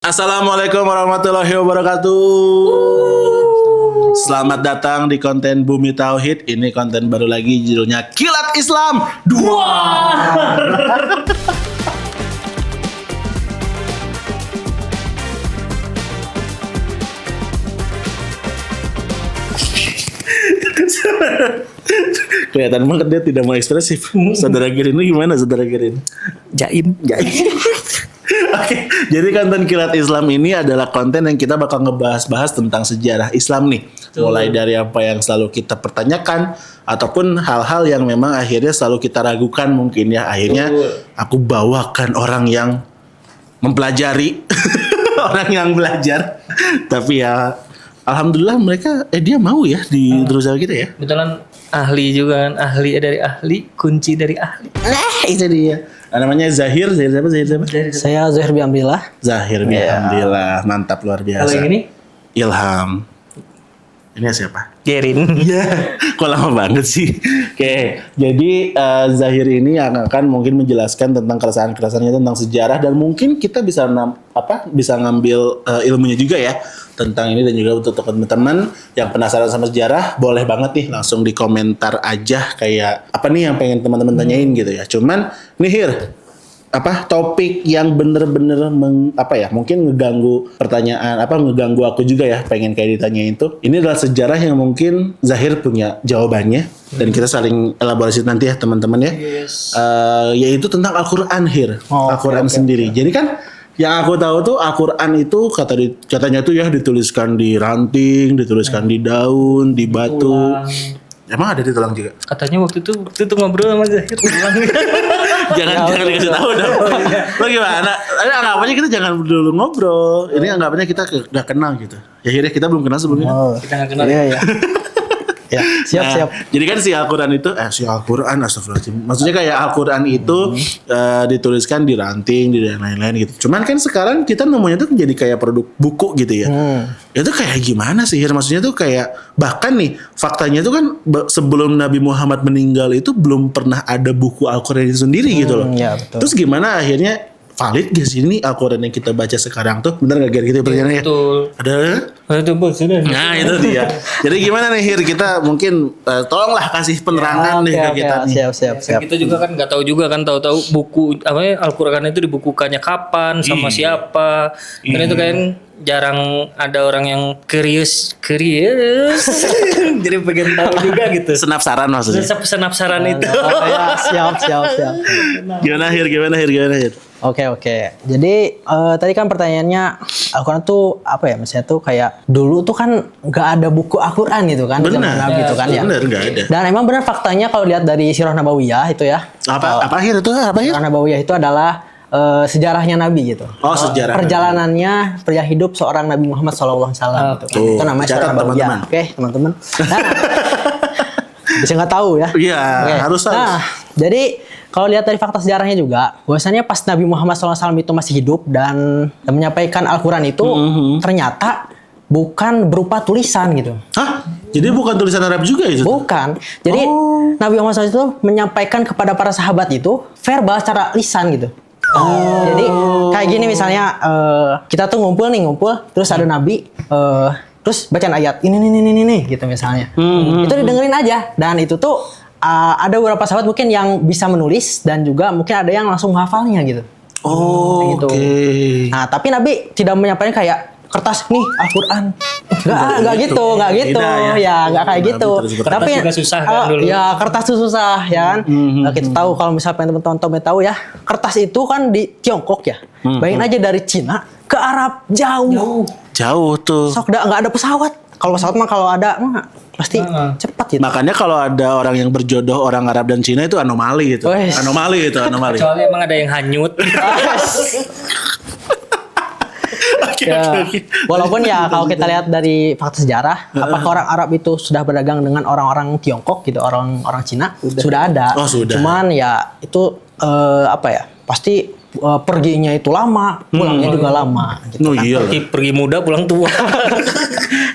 Assalamualaikum warahmatullahi wabarakatuh. Selamat datang di konten Bumi Tauhid. Ini konten baru lagi, judulnya Kilat Islam 2. Kelihatan banget dia tidak mau ekspresif. Saudara Girin ini gimana, saudara Girin? Jaim. Oke, jadi konten Kilat Islam ini adalah konten yang kita bakal ngebahas-bahas tentang sejarah Islam nih. Mulai dari apa yang selalu kita pertanyakan ataupun hal-hal yang memang akhirnya selalu kita ragukan mungkin ya. Akhirnya aku bawakan orang yang mempelajari, orang yang belajar. Tapi ya alhamdulillah mereka dia mau ya di terus kita ya. Kebetulan ahli juga kan, ahli dari ahli, kunci dari ahli. Itu dia. Namanya Zahir siapa? Saya Zahir Biambillah. Zahir Biambillah, mantap luar biasa. Kalau yang ini? Ilham. Ini siapa? Gerin. Iya, kok lama banget sih. Oke, jadi Zahir ini yang akan mungkin menjelaskan tentang keresahan-keresahannya tentang sejarah dan mungkin kita bisa bisa ngambil ilmunya juga ya tentang ini. Dan juga untuk teman-teman yang penasaran sama sejarah, boleh banget nih langsung di komentar aja kayak apa nih yang pengen teman-teman tanyain gitu ya. Cuman nih Hir, topik yang bener-bener mungkin ngeganggu pertanyaan ngeganggu aku juga ya, pengen kayak ditanyain tuh. Ini adalah sejarah yang mungkin Zahir punya jawabannya dan kita saling elaborasi nanti ya teman-teman ya. Yes. Yaitu tentang Al-Qur'an Hir. Al-Qur'an sendiri. Jadi kan yang aku tahu tuh Al-Qur'an itu katanya tuh ya dituliskan di ranting, dituliskan di daun, di batu. Emang ada di tulang juga? Katanya waktu itu ngobrol sama Zahir tulang. jangan dikasih tahu dong. Lo gimana? Anggapannya kita jangan dulu ngobrol. Ini anggapannya kita udah kenal gitu. Ya akhirnya kita belum kenal sebelumnya. Kita nggak kenal. Iya. Ya, siap. Jadi kan si Al-Qur'an itu astagfirullahaladzim. Maksudnya kayak Al-Qur'an itu dituliskan di ranting, di dan lain-lain gitu. Cuman kan sekarang kita nemunya tuh jadi kayak produk buku gitu ya. Itu kayak gimana sih? Maksudnya tuh kayak bahkan nih faktanya tuh kan sebelum Nabi Muhammad meninggal itu belum pernah ada buku Al-Qur'an itu sendiri gitu loh. Ya, betul. Terus gimana akhirnya valid gak sih ini Al-Qur'an yang kita baca sekarang tuh? Bener gak gitu pertanyaannya? Betul. Ada? Itu bos sudah. Nah itu dia. Jadi gimana nih Hir, kita mungkin tolonglah kasih penerangan nih ke kita nih. Siap. Kita juga kan nggak tahu juga kan, tahu-tahu buku Al-Qur'an itu dibukukannya kapan, sama siapa. Dan itu kan jarang ada orang yang curious. Jadi pengen tahu juga gitu. Senapsaran maksudnya. Senapsaran itu. Ya, siap. Gimana Hir? Oke. Jadi tadi kan pertanyaannya Al-Qur'an tuh misalnya tuh kayak dulu tuh kan nggak ada buku Al-Qur'an gitu kan, zaman Nabi gitu kan ya. Bener, nggak ada. Dan emang benar faktanya kalau lihat dari Sirah Nabawiyah itu ya. Apa Hir? Sirah Nabawiyah itu adalah sejarahnya Nabi gitu. Oh, sejarah. Perjalanannya hidup seorang Nabi Muhammad SAW gitu kan. Itu namanya Sirah Nabawiyah. Oke, teman-teman. Nah, bisa nggak tahu ya? Iya, harus. Nah, jadi kalau lihat dari fakta sejarahnya juga, bahwasannya pas Nabi Muhammad SAW itu masih hidup dan menyampaikan Al-Quran itu ternyata bukan berupa tulisan gitu. Hah? Jadi bukan tulisan Arab juga itu? Bukan. Jadi Nabi Muhammad SAW itu menyampaikan kepada para sahabat itu verbal secara lisan gitu. Jadi kayak gini misalnya kita tuh ngumpul, terus ada Nabi, terus bacaan ayat ini gitu misalnya. Itu didengerin aja dan itu tuh ada beberapa sahabat mungkin yang bisa menulis dan juga mungkin ada yang langsung menghafalnya gitu. Gitu. Okay. Nah, tapi Nabi tidak menyampaikan kayak kertas nih Al-Qur'an. Enggak gitu. Ya, enggak kayak gitu. Tapi juga susah kan dulu. Ya, kertas itu susah ya kan. Nah, kita tahu kalau misalnya teman-teman tahu ya, kertas itu kan di Tiongkok ya. Bayangin aja dari Cina ke Arab jauh tuh. Sok enggak ada pesawat. Kalau pesawat mah kalau ada pasti cepat gitu. Makanya kalau ada orang yang berjodoh orang Arab dan Cina itu anomali gitu. Anomali. Kecuali emang ada yang hanyut. Oke. Walaupun ya kalau kita lihat dari fakta sejarah, apakah orang Arab itu sudah berdagang dengan orang-orang Tiongkok gitu, orang Cina? Sudah ada. Sudah. Cuman ya itu pasti perginya itu lama, pulangnya juga lama gitu kan. Iya. Pergi muda pulang tua.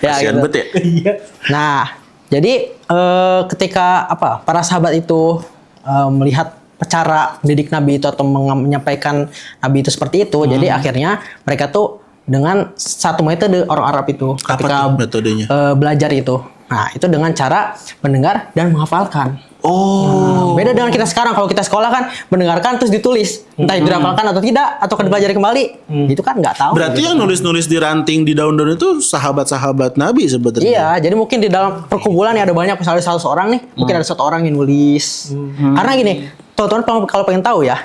Ya kasian gitu. Bet ya. Nah, jadi ketika para sahabat itu melihat cara mendidik Nabi itu atau menyampaikan Nabi itu seperti itu, jadi akhirnya mereka tuh dengan satu metode orang Arab itu Apa ketika tuh metodenya? belajar itu. Nah, itu dengan cara mendengar dan menghafalkan. Oh. Beda dengan kita sekarang. Kalau kita sekolah kan mendengarkan terus ditulis, entah itu dihafalkan atau tidak, atau dipelajari kembali. Itu kan nggak tahu. Berarti yang nulis-nulis di ranting di daun-daun itu sahabat-sahabat Nabi sebetulnya. Iya, jadi mungkin di dalam perkumpulan nih ada banyak, misalnya 100 orang nih, mungkin ada 1 orang yang nulis. Karena gini, teman-teman kalau pengen tahu ya,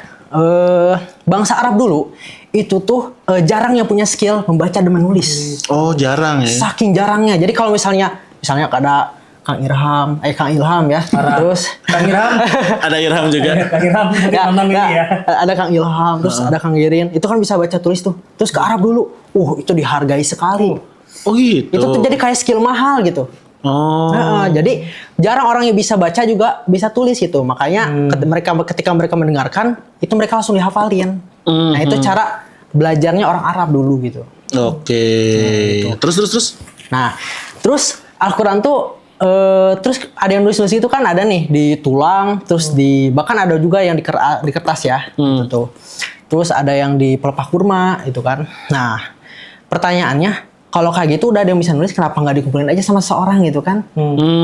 bangsa Arab dulu itu tuh jarang yang punya skill membaca dan menulis. Oh, jarang ya. Saking jarangnya. Jadi kalau misalnya ada Kang Ilham ya, terus Kang Irham. Ada Irham juga. Kang Irham nonton ini ya. ada Kang Ilham, terus ada Kang Irin, itu kan bisa baca tulis tuh. Terus ke Arab dulu, itu dihargai sekali. Oh gitu. Itu tuh jadi kayak skill mahal gitu. Oh. Jadi jarang orang yang bisa baca juga bisa tulis gitu. Makanya ketika mereka mendengarkan, itu mereka langsung dihafalin. Nah, itu cara belajarnya orang Arab dulu gitu. Oke. Terus. Nah, terus Al-Quran tuh terus ada yang nulis-nulis itu kan ada nih di tulang, terus bahkan ada juga yang di kertas ya, gitu. Terus ada yang di pelepah kurma itu kan. Nah, pertanyaannya, kalau kayak gitu udah ada yang bisa nulis, kenapa nggak dikumpulin aja sama seorang gitu kan?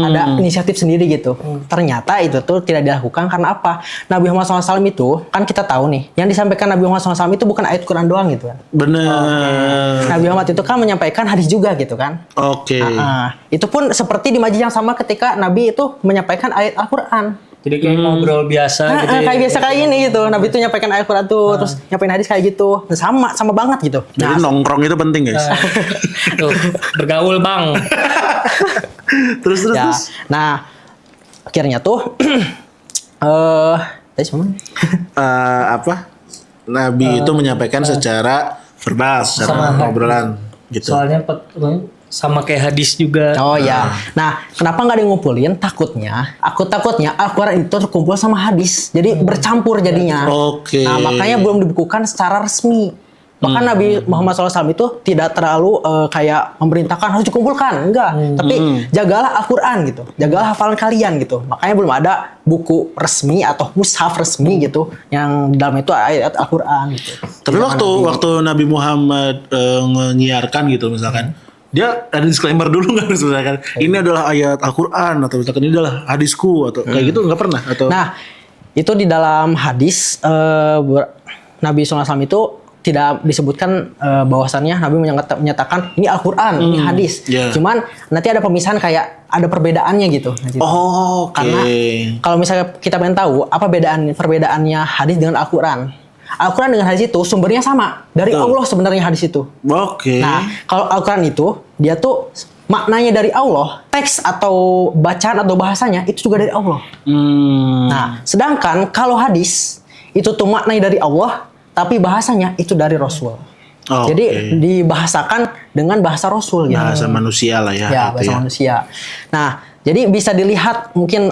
Ada inisiatif sendiri gitu. Ternyata itu tuh tidak dilakukan karena apa? Nabi Muhammad SAW itu, kan kita tahu nih, yang disampaikan Nabi Muhammad SAW itu bukan ayat Quran doang gitu kan. Bener. Nabi Muhammad itu kan menyampaikan hadis juga gitu kan. Oke. Itu pun seperti di majlis yang sama ketika Nabi itu menyampaikan ayat Al-Quran. Jadi kayak ngobrol biasa gitu ya. Kayak biasa kayak gini gitu. Nabi itu nyampaikan ayat Quran tuh, terus nyampaikan hadis kayak gitu. Sama banget gitu. Jadi nongkrong itu penting guys. Tuh, bergaul bang. terus. Ya. Nah, akhirnya tuh tadi mana? Apa? Nabi itu menyampaikan secara verbal, secara obrolan gitu. Soalnya sama kayak hadis juga. Oh ya. Nah, kenapa nggak ngumpulin? Takutnya Al-Quran itu terkumpul sama hadis. Jadi bercampur jadinya. Oke. Nah, makanya belum dibukukan secara resmi. Bahkan Nabi Muhammad SAW itu tidak terlalu kayak memerintahkan harus dikumpulkan. Enggak. Tapi jagalah Al-Quran gitu. Jagalah hafalan kalian gitu. Makanya belum ada buku resmi atau mushaf resmi gitu. Yang dalam itu ayat Al-Quran gitu. Tapi waktu Nabi Muhammad menyiarkan gitu misalkan, dia ada disclaimer dulu nggak misalkan ini adalah ayat Al-Quran atau misalkan ini adalah hadisku atau kayak gitu nggak pernah atau? Nah, itu di dalam hadis Nabi SAW itu tidak disebutkan bahwasannya Nabi menyatakan ini Al-Quran, ini hadis. Yeah. Cuman nanti ada pemisahan kayak ada perbedaannya gitu. Oh, oke. Karena kalau misalnya kita pengen tahu apa perbedaannya hadis dengan Al-Quran. Al-Quran dengan hadis itu sumbernya sama dari Allah sebenarnya hadis itu. Oke. Nah, kalau Al-Quran itu dia tuh maknanya dari Allah, teks atau bacaan atau bahasanya itu juga dari Allah. Nah, sedangkan kalau hadis itu tuh maknanya dari Allah, tapi bahasanya itu dari Rasul. Jadi dibahasakan dengan bahasa Rasul gitu. Bahasa manusia lah ya. Ya, gitu bahasa manusia. Nah, jadi bisa dilihat mungkin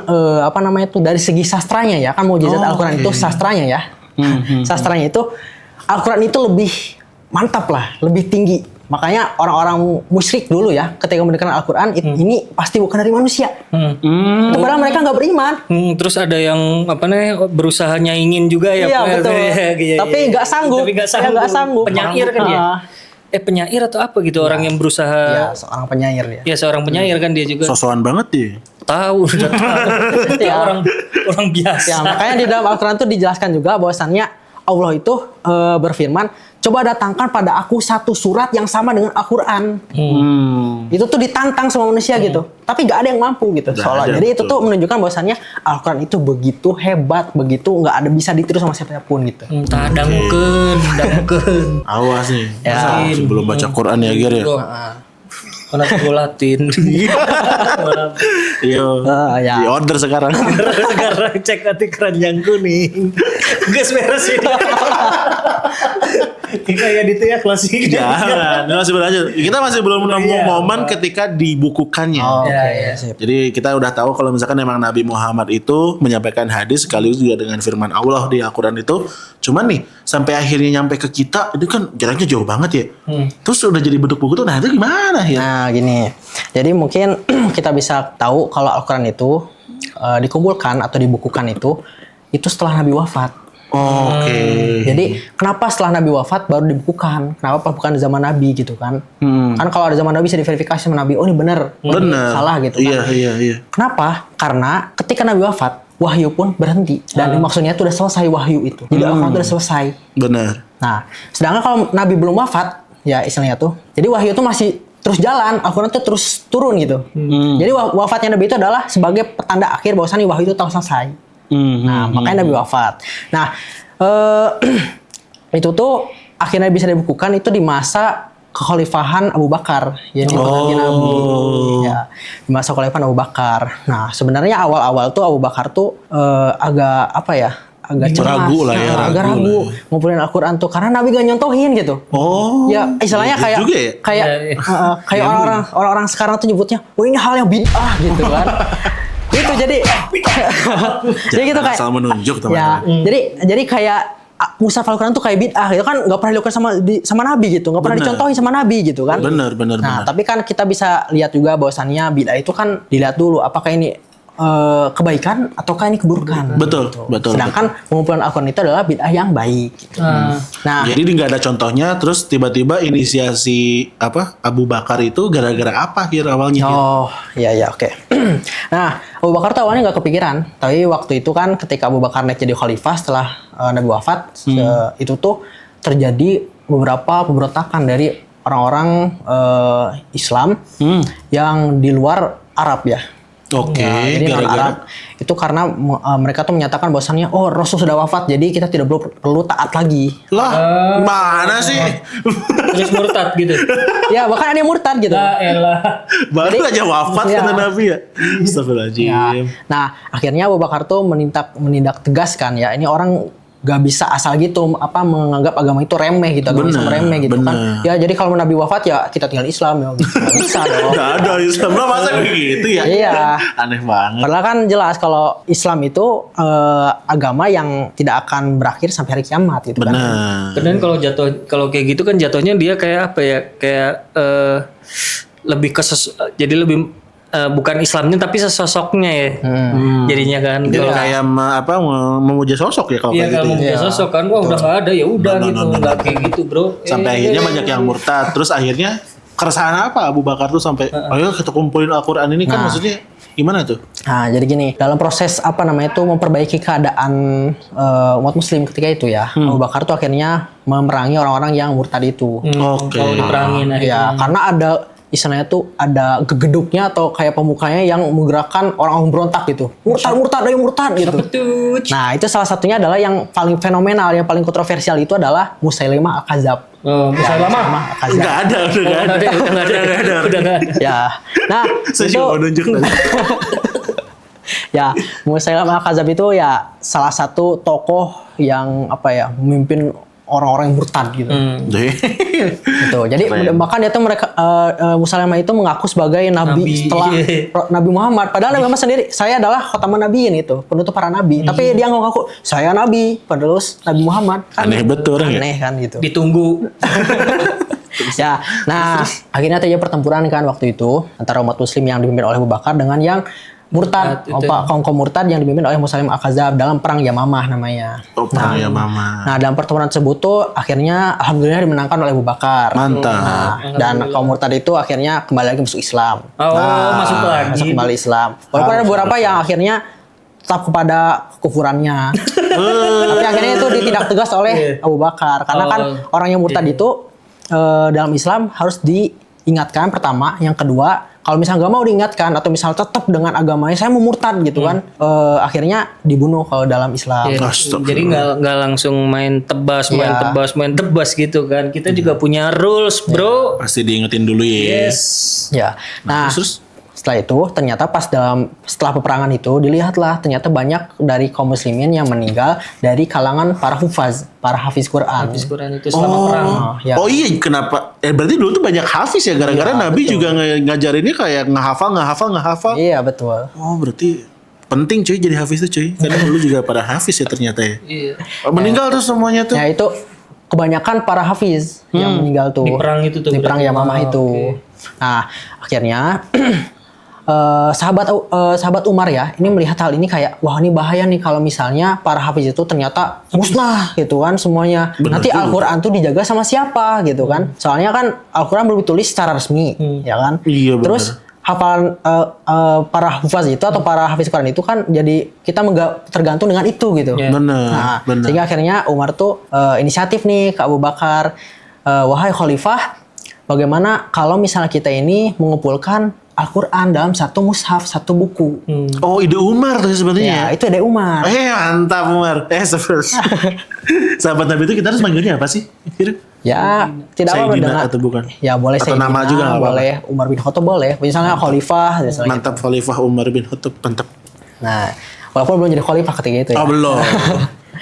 dari segi sastranya ya, kan mukjizat Al-Quran itu sastranya ya. Sastranya itu Al-Quran itu lebih mantap lah, lebih tinggi. Makanya orang-orang musyrik dulu ya, ketika mendengar Al-Quran ini pasti bukan dari manusia. Itu padahal mereka nggak beriman. Terus ada yang berusaha nyaingin juga ya. Iya betul. Tapi nggak sanggup. Nggak sanggup. Penyair kan dia. Penyair atau apa gitu orang yang berusaha. Ya, seorang penyair dia. Ya seorang penyair kan dia juga. Sosokan banget dia. Tahu. Ya. orang biasa. Ya, makanya di dalam Al-Quran itu dijelaskan juga bahwasannya Allah itu berfirman, coba datangkan pada aku satu surat yang sama dengan Al-Quran. Itu tuh ditantang sama manusia gitu. Tapi gak ada yang mampu gitu. Soalnya. Jadi itu tuh menunjukkan bahwasannya Al-Quran itu begitu hebat, begitu gak ada bisa ditiru sama siapapun gitu. Dangkeun. Awas nih. Ya. Masa sebelum baca Quran ya Ger ya. Karena gue Latin. Iya. Ya. Di order sekarang. Sekarang cek hati keranjang kuning. Guys beres ini. Kayak gitu ya klasik. Jangan, ini masih berlanjut. Kita masih belum nemu momen ketika dibukukannya. Iya. Jadi kita udah tahu kalau misalkan memang Nabi Muhammad itu menyampaikan hadis sekaligus juga dengan firman Allah di Al-Quran itu. Cuman nih sampai akhirnya nyampe ke kita itu kan jaraknya jauh banget ya. Terus udah jadi bentuk buku tuh, nah itu gimana ya? Nah gini, jadi mungkin kita bisa tahu kalau Al-Quran itu dikumpulkan atau dibukukan itu setelah Nabi wafat. Oke. Jadi kenapa setelah Nabi wafat baru dibukukan? Kenapa bukan zaman Nabi gitu kan? Hmm. Kan kalau ada zaman Nabi bisa diverifikasi sama Nabi. Oh ini benar, Benar. salah gitu kan? Iya. Kenapa? Karena ketika Nabi wafat, wahyu pun berhenti dan maksudnya itu udah selesai wahyu itu. Jadi Al-Quran itu udah selesai. Benar. Nah, sedangkan kalau Nabi belum wafat, ya istilahnya tuh, jadi wahyu itu masih terus jalan, Al-Quran itu terus turun gitu. Jadi wafatnya Nabi itu adalah sebagai petanda akhir bahwasanya wahyu itu telah selesai. Nah, makanya Nabi wafat. Nah, itu tuh akhirnya bisa dibukukan itu di masa kekhalifahan Abu Bakar, yaitu pengganti Nabi. Ya, di masa kekhalifahan Abu Bakar. Nah, sebenarnya awal-awal tuh Abu Bakar tuh agak apa ya? Agak cemas, Ragu lah ya, agak ragu ngumpulin Al-Quran tuh karena Nabi gak nyontohin gitu. Oh. Ya, istilahnya iya kayak juga ya? kayak orang-orang sekarang tuh nyebutnya, "Oh, ini hal yang bid'ah" gitu kan. Itu jadi jadi gitu kayak asal menunjuk ya, teman-teman. jadi kayak mushaf Al-Quran tuh kayak bid'ah gitu kan, nggak pernah dilakukan sama Nabi gitu, nggak pernah Bener. dicontohin sama Nabi gitu kan. Benar. Nah, tapi kan kita bisa lihat juga bahwasannya bid'ah itu kan dilihat dulu apakah ini kebaikan ataukah ini keburukan. Betul. Sedangkan pengumpulan Al-Quran itu adalah bid'ah yang baik. Gitu. Nah, Jadi nggak ada contohnya, terus tiba-tiba inisiasi Abu Bakar itu gara-gara apa awalnya? oh, iya oke. Nah, Abu Bakar tuh awalnya nggak kepikiran, tapi waktu itu kan ketika Abu Bakar naik jadi khalifah setelah Nabi wafat, itu tuh terjadi beberapa pemberontakan dari orang-orang Islam yang di luar Arab ya. Oke, Ya, jadi non gara-gara Arab itu karena mereka tuh menyatakan bahwasannya Rasul sudah wafat, jadi kita tidak perlu taat lagi. lah mana sih? Terus murtad gitu. Ya bahkan ada yang murtad gitu. La elah. Baru aja wafat Iya. kata Nabi ya. Astagfirullahaladzim. Ya. Nah, akhirnya Abu Bakar tuh menindak tegas kan ya. Ini orang gak bisa asal gitu menganggap agama itu remeh gitu, agama Islam remeh gitu kan. Ya jadi kalau Nabi wafat ya kita tinggal Islam ya. Gak bisa dong. Gak ada Islam lah masa begitu ya? Iya. Aneh banget. Padahal kan jelas kalau Islam itu agama yang tidak akan berakhir sampai hari kiamat gitu kan. Benar. Kemudian kalau kayak gitu kan jatuhnya dia kayak apa ya? Kayak lebih jadi lebih bukan Islamnya tapi sesosoknya ya. Jadinya kan Jadi kalau kayak memuja sosok ya kalau iya kayak kalau gitu. mau Ya. sosok kan wah udah nggak ada ya udah gitu nggak kayak gitu bro. Sampai akhirnya banyak yang murtad. Terus akhirnya keresahan apa Abu Bakar tuh sampai ayo kita kumpulin Al-Quran ini kan maksudnya gimana tuh? Nah, jadi gini, dalam proses itu memperbaiki keadaan umat muslim ketika itu ya, Abu Bakar tuh akhirnya memerangi orang-orang yang murtad itu. Oke. Kalau diperangin Ya, karena ada istilahnya tuh ada gegeduknya atau kayak pemukanya yang menggerakkan orang-orang berontak gitu. Murtad, ayo murtad gitu. Betul. Nah, itu salah satunya adalah yang paling fenomenal, yang paling kontroversial itu adalah Musailimah Al-Kadzab. Musailimah. Al-Kadzab. Nggak ada, udah nggak ada. Udah nggak ada. Ya. Nah, Saya itu cuma nunjuk tadi. ya, Musailimah Al-Kadzab itu ya salah satu tokoh yang memimpin orang-orang yang murtad gitu. Gitu. Jadi bahkan dia tuh Musailimah itu mengaku sebagai nabi setelah Nabi Muhammad. Padahal Nabi Muhammad sendiri, saya adalah khataman nabiin itu, penutup para nabi. Tapi dia ngaku saya nabi, padahal Nabi Muhammad. Kan Aneh betul ya. aneh kan gitu. Ditunggu. Ya, nah akhirnya terjadi pertempuran kan waktu itu antara umat muslim yang dipimpin oleh Abu Bakar dengan yang murtad, kaum murtad yang dipimpin oleh Musailimah Al-Kadzab dalam perang Yamamah namanya. Oh, perang Yamamah. Nah, dalam pertempuran tersebut tuh akhirnya alhamdulillah dimenangkan oleh Abu Bakar. Mantap. Nah, dan kaum murtad itu akhirnya kembali lagi masuk Islam. Masuk lagi. Masuk kembali Islam. Walaupun ada beberapa yang akhirnya tetap kepada kekufurannya. Tapi akhirnya itu ditindak tegas oleh Abu Bakar karena kan orang yang murtad itu dalam Islam harus diingatkan pertama, yang kedua kalau misalnya nggak mau diingatkan atau misalnya tetap dengan agamanya saya mau murtad gitu kan, akhirnya dibunuh kalau dalam Islam. Ya, jadi nggak langsung main tebas gitu kan. Kita juga punya rules bro. Pasti diingetin dulu ya. Yes. Ya. Nah, terus setelah itu ternyata setelah peperangan itu dilihatlah ternyata banyak dari kaum muslimin yang meninggal dari kalangan para hafiz Quran. Hafiz Quran itu selama perang. Ya. Oh iya, kenapa? Berarti dulu tuh banyak hafiz ya, gara-gara Nabi juga ngajarinnya kayak ngehafal. Iya, betul. Oh, berarti penting cuy jadi hafiz tuh cuy. Karena dulu juga pada hafiz ya ternyata ya. Iya. Meninggal tuh semuanya tuh. Ya itu kebanyakan para hafiz yang meninggal tuh Di perang itu tuh di perang berarti. Yamamah itu. Oke. Nah, akhirnya sahabat Umar ya, ini melihat hal ini kayak wah ini bahaya nih kalau misalnya para hafiz itu ternyata musnah gitu kan semuanya. Benar Nanti juga. Al-Qur'an tuh dijaga sama siapa gitu kan. Soalnya kan Al-Qur'an belum ditulis secara resmi ya kan. Iya, benar. Terus hafalan para hufaz itu atau para hafiz Quran itu kan jadi kita tergantung dengan itu gitu. Iya. Nah, Benar. sehingga akhirnya Umar tuh inisiatif nih ke Abu Bakar, wahai khalifah, bagaimana kalau misalnya kita ini mengumpulkan Al-Quran dalam satu mushaf, satu buku. Oh, ide Umar tuh Ya, sebenarnya. itu ada Umar. Mantap Umar. Sahabat Nabi itu kita harus manggilnya apa sih? Kira? Ya, tidak apa-apa Sayyidina dengan atau bukan? Ya, boleh Atau nama Sayyidina, juga nggak apa-apa? boleh Umar bin Khattab boleh. Misalnya khalifah misalnya. Mantap Khalifah Umar bin Khattab. Mantap. Nah, walaupun belum jadi khalifah ketika itu ya. Oh, belum.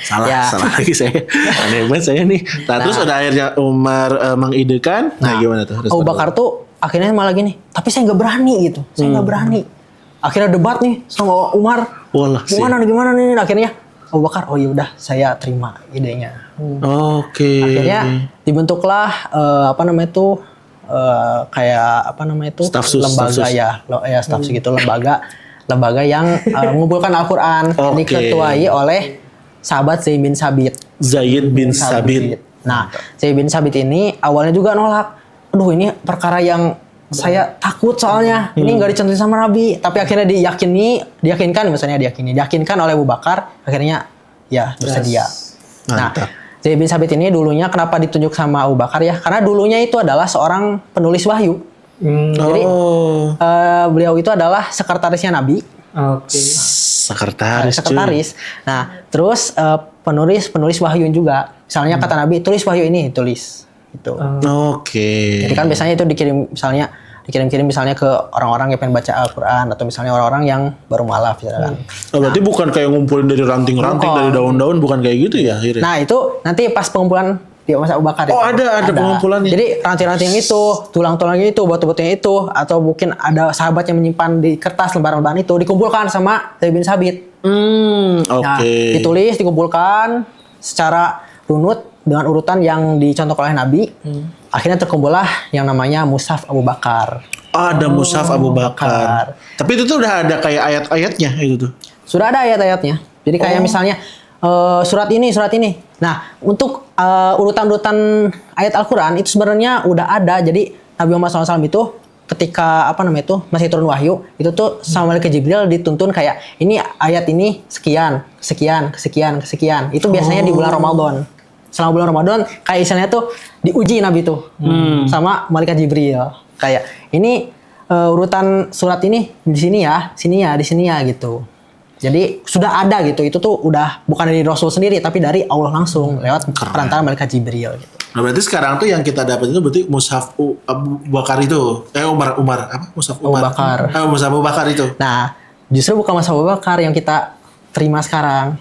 Salah, Ya. salah lagi saya. Aneh banget saya nih. Nah, terus udah akhirnya Umar mengidekan. Nah, gimana tuh? Abu Bakar tuh akhirnya malah gini, tapi saya nggak berani gitu. Saya nggak berani. Akhirnya debat nih sama Umar. Walah sih. Gimana nih? Akhirnya Abu Bakar, oh ya udah saya terima idenya. Oke. Akhirnya dibentuklah Staf sus, lembaga staf sus. ya staf sus gitu lembaga yang mengumpulkan Al-Qur'an Oke. diketuai oleh sahabat Zaid bin Sabit. Zaid bin Sabit. Nah, Zaid bin Sabit ini awalnya juga nolak. Aduh, ini perkara yang saya takut soalnya. Ini nggak dicontohin sama Nabi. Tapi akhirnya diyakinkan oleh Abu Bakar. Akhirnya ya bersedia. Nah, Mantap. Zaid bin Sabit ini dulunya kenapa ditunjuk sama Abu Bakar ya? Karena dulunya itu adalah seorang penulis wahyu. Jadi Oh, beliau itu adalah sekretarisnya Nabi. Oke. sekretaris. Nah, terus penulis wahyu juga. Misalnya kata Nabi, tulis wahyu ini, tulis. Gitu. Oke. Jadi kan biasanya itu dikirim misalnya ke orang-orang yang pengen baca Al-Quran atau misalnya orang-orang yang baru mualaf misalkan. Oh, berarti bukan kayak ngumpulin dari ranting-ranting, Bukan. dari daun-daun, bukan kayak gitu ya akhirnya? Nah, itu nanti pas pengumpulan di masa Abu Bakar. Oh, itu. ada pengumpulannya. Jadi ranting-ranting itu, tulang-tulangnya itu, batu-batunya itu, atau mungkin ada sahabat yang menyimpan di kertas lembaran-lembaran itu dikumpulkan sama Zaid bin Sabit. Oke. Nah, ditulis, dikumpulkan secara runut dengan urutan yang dicontohkan oleh Nabi. Akhirnya terkumpullah yang namanya Mushaf Abu Bakar. Ada Mushaf Abu Bakar. Tapi itu tuh udah ada kayak ayat-ayatnya itu tuh. Sudah ada ayat-ayatnya. Jadi kayak misalnya surat ini. Nah, untuk urutan-urutan ayat Al-Quran itu sebenarnya udah ada. Jadi Nabi Muhammad SAW itu ketika masih turun wahyu, itu tuh sama malaikat Jibril dituntun kayak ini ayat ini sekian. Itu biasanya di bulan Ramadan. Selama bulan Ramadan kayak istilahnya tuh diuji Nabi tuh sama malaikat Jibril. Kayak ini urutan surat ini di sini ya, di sini ya gitu. Jadi sudah ada gitu. Itu tuh udah bukan dari Rasul sendiri tapi dari Allah langsung lewat perantara malaikat Jibril gitu. Nah, berarti sekarang tuh yang kita dapat itu berarti Mushaf Abu Bakar itu. Umar apa? Mushaf Umar. Abu Bakar. Mushaf Abu Bakar itu. Nah, justru bukan Mushaf Abu Bakar yang kita terima sekarang.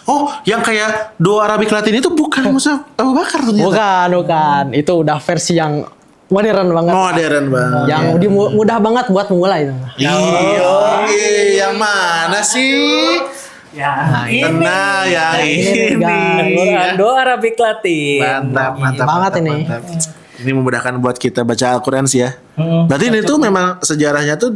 Oh, yang kayak doa Arabic Latin itu bukan Mushaf Abu Bakar ternyata. Bukan. Itu udah versi yang modern banget. Modern banget. Yang mudah banget buat memulai itu. Yang mana sih? Ya. Nah, yang ini. Al-Quran doa Arabic Latin. Mantap banget ini. Ini memudahkan buat kita baca Al-Quran sih ya. Berarti ini tuh memang sejarahnya tuh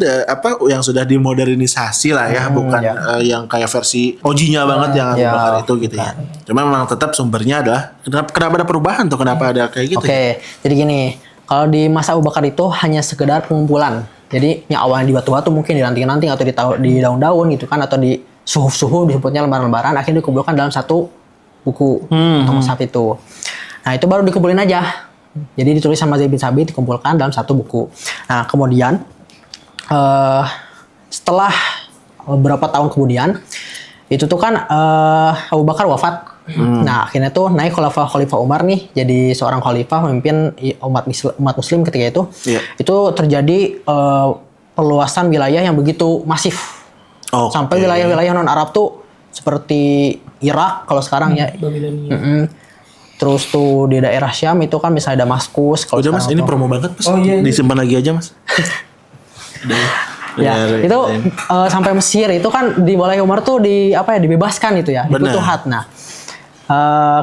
yang sudah dimodernisasi lah ya, bukan yang kayak versi OG-nya banget yang Abu Bakar itu gitu ya. Cuma memang tetap sumbernya adalah kenapa ada perubahan tuh, kenapa ada kayak gitu? Oke, jadi gini, kalau di masa Abu Bakar itu hanya sekedar pengumpulan. Jadi yang awalnya di batu-batu mungkin di ranting-ranting atau di daun-daun gitu kan, atau di suhuf-suhuf disebutnya lembaran-lembaran, akhirnya dikumpulkan dalam satu buku atau mushaf itu. Nah, itu baru dikumpulin aja. Jadi ditulis sama Zaid bin Sabit, dikumpulkan dalam satu buku. Nah, kemudian setelah beberapa tahun kemudian itu tuh kan Abu Bakar wafat. Nah, akhirnya tuh naik Khalifah Umar nih jadi seorang khalifah memimpin umat muslim ketika itu. Iya. Itu terjadi perluasan wilayah yang begitu masif. Sampai wilayah-wilayah non Arab tuh seperti Irak kalau sekarang ya. Terus tuh di daerah Syam itu kan misalnya Damaskus. Udah Mas, ini promo banget Mas. Oh, iya. Disimpan lagi aja Mas. Itu sampai Mesir itu kan di wilayah Umar tuh dibebaskan itu ya, Benar. difutuhat. Nah,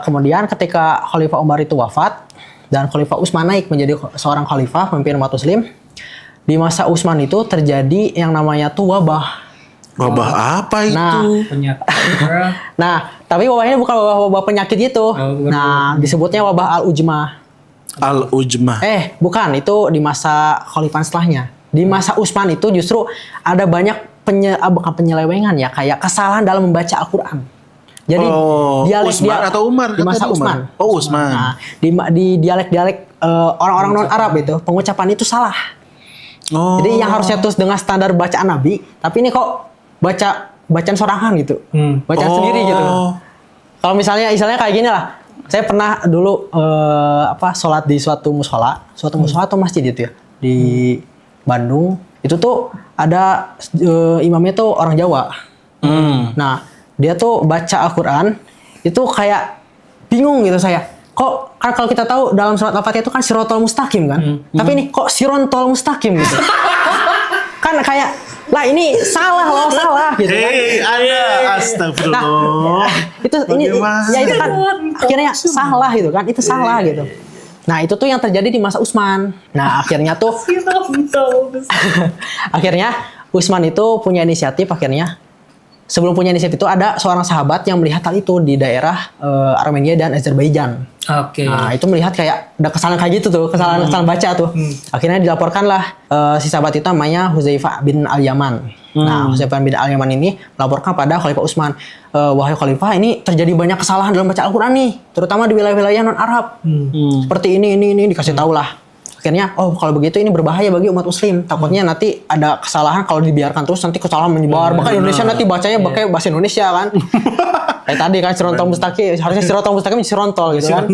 kemudian ketika Khalifah Umar itu wafat dan Khalifah Utsman naik menjadi seorang khalifah pemimpin umat muslim. di masa Utsman itu terjadi yang namanya tuh wabah. Wabah apa itu? Nah, Penyakit. nah, tapi wabahnya bukan wabah penyakit itu. bukan Nah, disebutnya wabah Al-Ujmah. Al-Ujmah. Bukan, itu di masa khalifah setelahnya. Di masa Utsman itu justru ada banyak bukan penyelewengan ya, kayak kesalahan dalam membaca Al-Qur'an. Jadi Utsman atau Umar? di masa Katanya Utsman. Oh, Utsman. Nah, di dialek-dialek orang-orang non-Arab itu pengucapan itu salah. Oh. Jadi yang harusnya terus dengan standar bacaan Nabi, tapi ini kok bacaan sorangan gitu. Bacaan sendiri gitu. Kalau misalnya kayak gini lah. Saya pernah dulu sholat di suatu musola atau masjid itu ya di Bandung. Itu tuh ada imamnya tuh orang Jawa. Nah, dia tuh baca Al-Qur'an itu kayak bingung gitu saya. Kok kan kalau kita tahu dalam surat Al-Fatihah itu kan sirotol mustaqim kan. Tapi ini kok sirontol mustaqim gitu. Kan kayak lah ini salah gitu kan. Anda astagfirullah. Itu ini ya itu kan akhirnya salah gitu kan. Itu salah gitu. Nah, itu tuh yang terjadi di masa Utsman. Nah, akhirnya tuh akhirnya Utsman itu punya inisiatif akhirnya. Sebelum punya inisiatif itu ada seorang sahabat yang melihat hal itu di daerah Armenia dan Azerbaijan. Oke. Nah, itu melihat kayak ada kesalahan kayak gitu tuh, kesalahan baca tuh. Akhirnya dilaporkanlah si sahabat itu namanya Hudzaifah bin Al-Yaman. Nah, Hudzaifah bin Al-Yaman ini melaporkan pada Khalifah Utsman, wahai Khalifah, ini terjadi banyak kesalahan dalam baca Al-Qur'an nih, terutama di wilayah-wilayah non-Arab. Seperti ini dikasih tahu lah. Akhirnya, kalau begitu ini berbahaya bagi umat muslim. Takutnya nanti ada kesalahan kalau dibiarkan terus nanti kesalahan menyebar. Bahkan Indonesia nanti bacanya pakai bahasa Indonesia kan. Kayak tadi kan sirontol mustaqim, harusnya sirontol mustaqim sirontol gitu kan.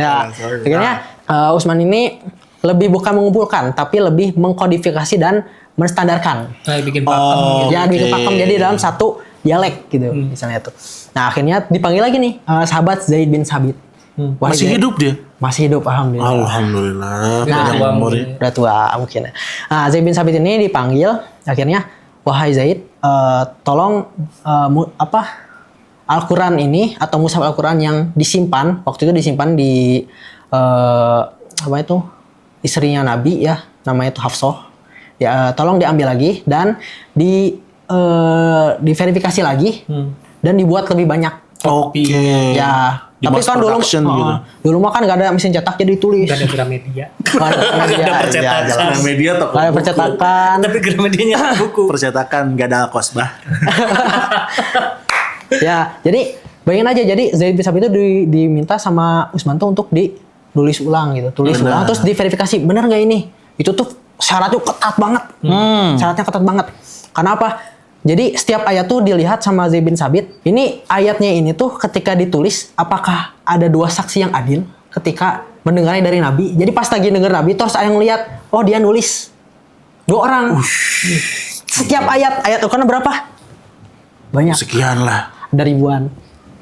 Ya. Akhirnya Utsman ini lebih bukan mengumpulkan tapi lebih mengkodifikasi dan menstandarkan. Bikin pakem. Ya, bikin pakem jadi dalam satu dialek gitu misalnya tuh. Nah, akhirnya dipanggil lagi nih sahabat Zaid bin Sabit. Masih hidup dia? Masih hidup, alhamdulillah. Alhamdulillah. Udah tua mungkin. Nah, Zaid bin Sabit ini dipanggil, akhirnya, wahai Zaid, tolong Al-Quran ini atau mushaf Al-Quran yang disimpan waktu itu disimpan di istrinya Nabi ya, namanya itu Hafsah. Ya, tolong diambil lagi dan diverifikasi lagi dan dibuat lebih banyak. Oke. Ya. Di Tapi mass kan production gitu. Dulu mah kan nggak ada mesin cetak jadi tulis. Gak ada Gramedia. Nggak ada percetakan. Media toko. Nggak ada percetakan. Tapi Gramedianya buku. Percetakan gak ada kosbah. Ya, jadi bayangin aja, jadi Zaid bin Sabit itu diminta sama Utsman tuh untuk ditulis ulang gitu, ulang terus diverifikasi benar nggak ini. Itu tuh syaratnya ketat banget. Syaratnya ketat banget. Karena apa? Jadi setiap ayat tuh dilihat sama Zaid bin Sabit. Ini ayatnya ini tuh ketika ditulis, apakah ada dua saksi yang adil ketika mendengarnya dari Nabi. Jadi pas lagi denger Nabi, terus ada yang lihat, oh dia nulis 2 orang. Setiap ayat Al-Quran berapa? Banyak. Sekian lah. Ada ribuan.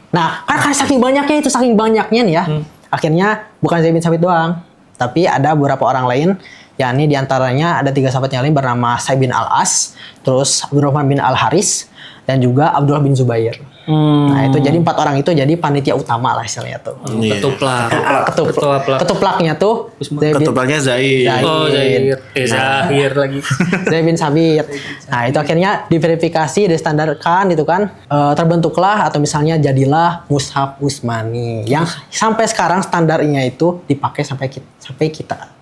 Nah, kan saking banyaknya nih ya. Akhirnya bukan Zaid bin Sabit doang, tapi ada beberapa orang lain. Yakni diantaranya ada 3 sahabat yang lain bernama Sa'id bin Al-As, terus Abdurrahman bin Al-Haris, dan juga Abdullah bin Zubair. Nah, itu jadi 4 orang itu jadi panitia utama lah istilahnya tuh. Ketuplaknya tuh Ketuplaknya Zaid. Zahir lagi. Zaid bin Sabit. Nah, itu akhirnya diverifikasi, distandarkan gitu kan. Terbentuklah atau misalnya jadilah mushaf Utsmani yang sampai sekarang standarnya itu dipakai sampai kita.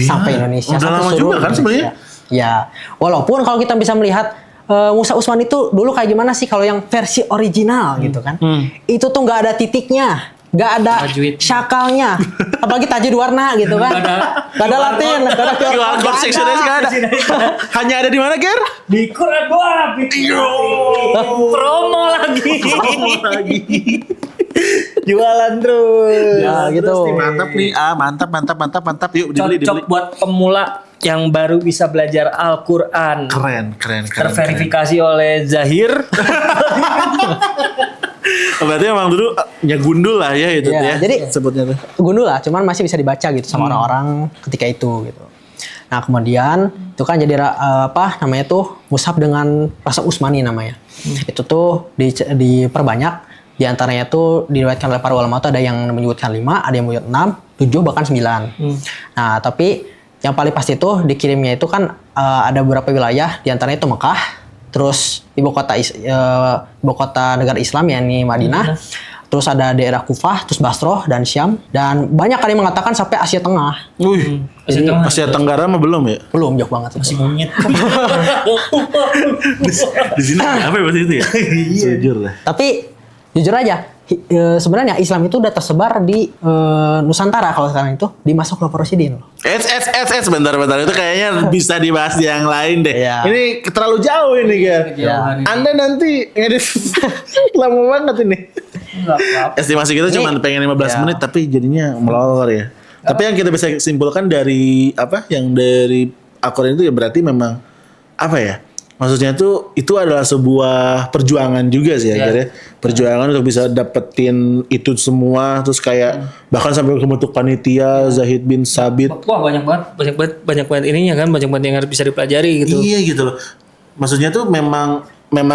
Sampai Indonesia. Udah lama juga kan sebenarnya. Ya, walaupun kalau kita bisa melihat mushaf Utsman itu dulu kayak gimana sih kalau yang versi original gitu kan. Itu tuh nggak ada titiknya, nggak ada syakalnya, apalagi tajwid warna gitu kan. Nggak ada Latin, nggak ada QR code sectionnya nggak ada. Hanya ada di mana, Ger? Di Quran doang. Promo lagi. Jualan terus. Ya gitu. Mantap nih. Mantap. Yuk dibeli. Cocok buat pemula yang baru bisa belajar Al-Quran. Keren. Terverifikasi oleh Zahir. Berarti emang dulu ya gundul lah ya itu ya. Jadi sebutnya tuh. Gundul lah, cuman masih bisa dibaca gitu sama orang-orang ketika itu gitu. Nah, kemudian itu kan jadi namanya tuh mushaf dengan rasa Utsmani namanya. Itu tuh diperbanyak. Di antaranya tuh diriwayatkan oleh para ulama tuh ada yang menyebutkan 5, ada yang menyebut 6, 7 bahkan 9. Nah, tapi Yang paling pasti itu dikirimnya itu kan ada beberapa wilayah, di antaranya itu Mekah, terus ibu kota negara Islam yakni Madinah. Terus ada daerah Kufah, terus Basroh dan Syam, dan banyak kali mengatakan sampai Asia Tengah. Wih, Asia Tenggara mah belum ya? Belum, jauh banget. Masih monyet. Di sini apa ya bahasa itu ya? Jujur lah. Tapi jujur aja, sebenarnya Islam itu udah tersebar di Nusantara kalau sekarang itu di masa Khulafaur Rasyidin. Bentar. Itu kayaknya bisa dibahas di yang lain deh. Iya. Ini terlalu jauh ini kan. Iya. Anda nanti ngedit lama banget ini. Estimasi kita cuma pengen 15 Iya. menit tapi jadinya melolor ya. Tapi yang kita bisa simpulkan dari yang dari Al-Quran itu ya berarti memang maksudnya itu adalah sebuah perjuangan juga sih akhirnya. Perjuangan untuk bisa dapetin itu semua, terus kayak bahkan sampai membentuk panitia Zahid bin Sabit. Wah, banyak banget ininya kan, banyak banget yang harus bisa dipelajari gitu. Iya gitu loh. Maksudnya tuh memang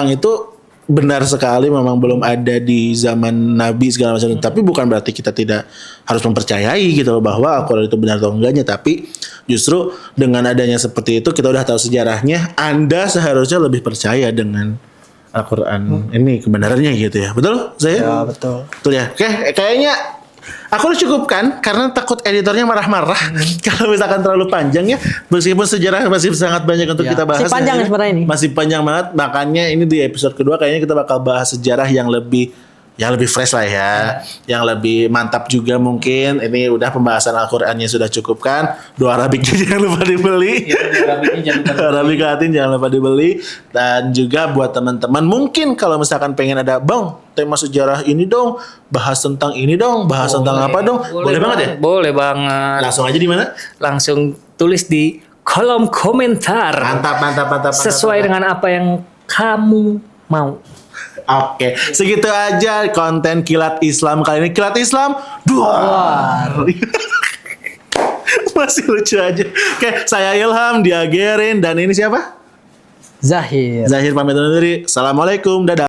itu benar sekali, memang belum ada di zaman Nabi segala macam. Tapi bukan berarti kita tidak harus mempercayai gitu loh bahwa Al-Quran itu benar atau enggaknya. Tapi justru dengan adanya seperti itu kita udah tahu sejarahnya. Anda seharusnya lebih percaya dengan Al-Quran ini kebenarannya gitu ya. Betul? Saya? Ya, betul. Betul ya. Oke, kayaknya aku udah cukupkan karena takut editornya marah-marah kalau misalkan terlalu panjang ya. Meskipun sejarah masih sangat banyak untuk kita bahas. Masih panjang ya. sebenarnya ini. Masih panjang banget. Makanya ini di episode kedua kayaknya kita bakal bahas sejarah yang lebih fresh lah ya. Yang lebih mantap juga mungkin. Ini udah pembahasan Al-Qur'annya sudah cukupkan. Doa Arabiknya jangan lupa dibeli. Arabik Latin jangan lupa dibeli. Dan juga buat teman-teman mungkin kalau misalkan pengen ada tema sejarah ini dong, bahas tentang ini dong, bahas tentang apa dong. Boleh banget ya? Boleh banget. Langsung aja di mana? Langsung tulis di kolom komentar. Mantap. Sesuai dengan apa yang kamu mau. Oke, segitu aja konten Kilat Islam kali ini. Kilat Islam, duar. Masih lucu aja. Oke, saya Ilham, dia Gerin, dan ini siapa? Zahir. Zahir pamit undur diri. Assalamualaikum, dadah.